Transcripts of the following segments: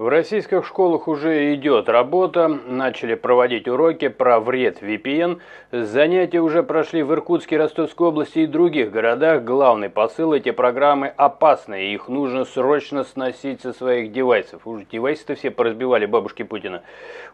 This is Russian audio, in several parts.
В российских школах уже идет работа, начали проводить уроки про вред VPN. Занятия уже прошли в Иркутске, Ростовской области и других городах. Главный посыл: эти программы опасны, и их нужно срочно сносить со своих девайсов. Уж девайсы-то все поразбивали бабушки Путина.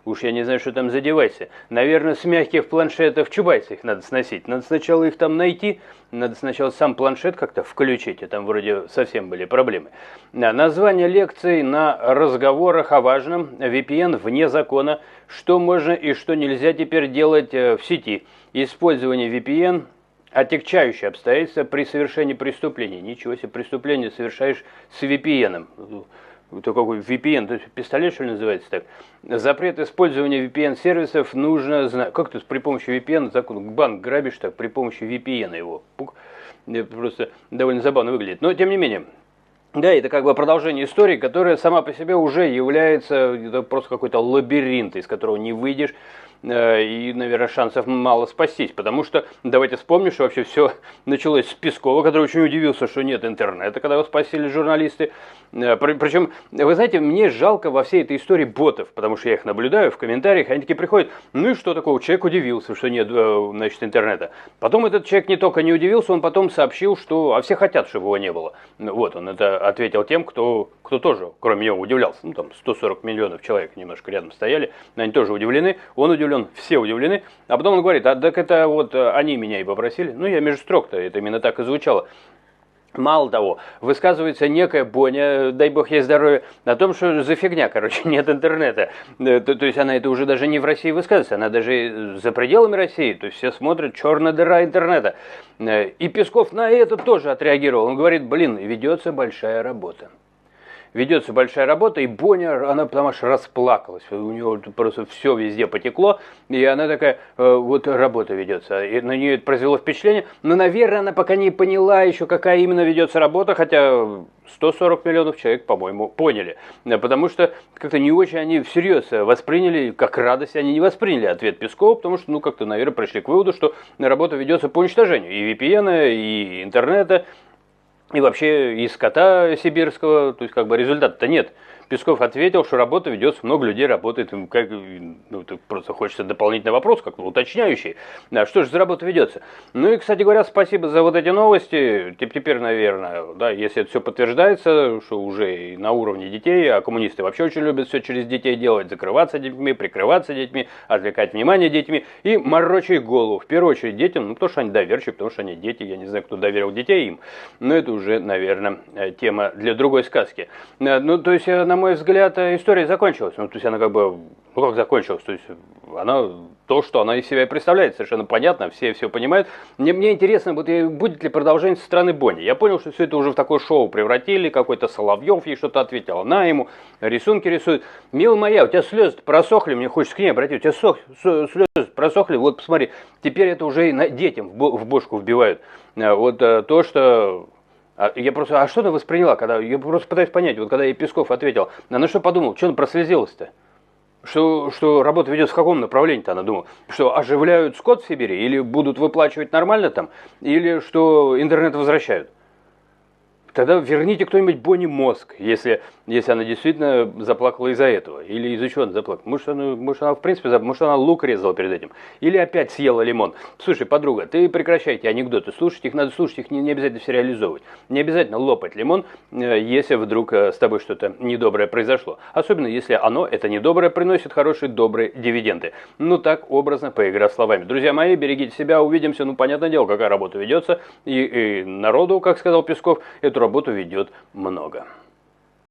Уж я не знаю, что там за девайсы. Наверное, с мягких планшетов Чубайса их надо сносить. Надо сначала их там найти, надо сначала сам планшет как-то включить, а там вроде совсем были проблемы. Название лекций на разговорах о важном: VPN вне закона, что можно и что нельзя теперь делать в сети. Использование VPN – отягчающее обстоятельство при совершении преступления. Ничего себе, преступление совершаешь с VPN. Это какой VPN? То есть пистолет, что ли, называется так? Запрет использования VPN-сервисов нужно знать. Как ты при помощи VPN банк грабишь так, при помощи VPN его? Это просто довольно забавно выглядит. Но, тем не менее, да, это как бы продолжение истории, которая сама по себе уже является просто какой-то лабиринт, из которого не выйдешь. И, наверное, шансов мало спастись, потому что, давайте вспомним, что вообще все началось с Пескова, который очень удивился, что нет интернета, когда его спасили журналисты. Причем, вы знаете, мне жалко во всей этой истории ботов, потому что я их наблюдаю в комментариях, они такие приходят: ну и что такого, человек удивился, что нет, значит, интернета. Потом этот человек не только не удивился, он потом сообщил, что все хотят, чтобы его не было. Вот, он это ответил тем, кто тоже, кроме него, удивлялся. Ну, там 140 миллионов человек немножко рядом стояли, они тоже удивлены, он удивлен, все удивлены. А потом он говорит: а так это вот они меня и попросили. Ну, я между строк-то, это именно так и звучало. Мало того, высказывается некая Боня, дай бог ей здоровья, о том, что за фигня, короче, нет интернета. То есть она это уже даже не в России высказывается, она даже за пределами России. То есть все смотрят: черная дыра интернета. И Песков на это тоже отреагировал. Он говорит: блин, ведется большая работа. Ведется большая работа, и Боня, она потому что расплакалась, у нее просто все везде потекло, и она такая: вот работа ведется, и на нее это произвело впечатление, но, наверное, она пока не поняла еще, какая именно ведется работа, хотя 140 миллионов человек, по-моему, поняли, потому что как-то не очень они всерьез восприняли, как радость они не восприняли ответ Пескова, потому что, ну, как-то, наверное, пришли к выводу, что работа ведется по уничтожению и VPN, и интернета, и вообще из скота сибирского, то есть как бы результата-то нет. Песков ответил, что работа ведется, много людей работает. Как, ну, просто хочется дополнительный вопрос, как уточняющий. Да, что же за работа ведется? Ну и, кстати говоря, спасибо за вот эти новости. Теперь, наверное, да, если это все подтверждается, что уже и на уровне детей, а коммунисты вообще очень любят все через детей делать: закрываться детьми, прикрываться детьми, отвлекать внимание детьми и морочить голову. В первую очередь детям, ну, потому что они доверчивы, потому что они дети. Я не знаю, кто доверил детей им, но это уже, наверное, тема для другой сказки. Ну, то есть, на мой взгляд, история закончилась. Ну, то есть она как бы, ну как закончилась, то есть она, то, что она из себя и представляет, совершенно понятно, все понимают. Мне интересно, будет ли продолжение со стороны Бони. Я понял, что все это уже в такое шоу превратили, какой-то Соловьев ей что-то ответил, она ему рисунки рисует. Милая моя, у тебя слезы просохли, мне хочется к ней обратиться, у тебя слезы просохли, вот посмотри, теперь это уже и детям в бошку вбивают. Вот то, что... Я просто, а что она восприняла, когда, я просто пытаюсь понять, вот когда ей Песков ответил, она что подумала, что она прослезилась-то? Что работа ведется в каком направлении-то, она думала? Что оживляют скот в Сибири, или будут выплачивать нормально там, или что интернет возвращают? Тогда верните кто-нибудь Бони мозг, если она действительно заплакала из-за этого. Или из-за чего она заплакала. Может, она в принципе, может, она лук резала перед этим. Или опять съела лимон. Слушай, подруга, ты прекращай эти анекдоты слушать. Их надо слушать, их не обязательно все реализовывать. Не обязательно лопать лимон, если вдруг с тобой что-то недоброе произошло. Особенно, если это недоброе приносит хорошие, добрые дивиденды. Ну, так образно, поиграв словами. Друзья мои, берегите себя, увидимся. Ну, понятное дело, какая работа ведется. И народу, как сказал Песков, эту работу ведет много.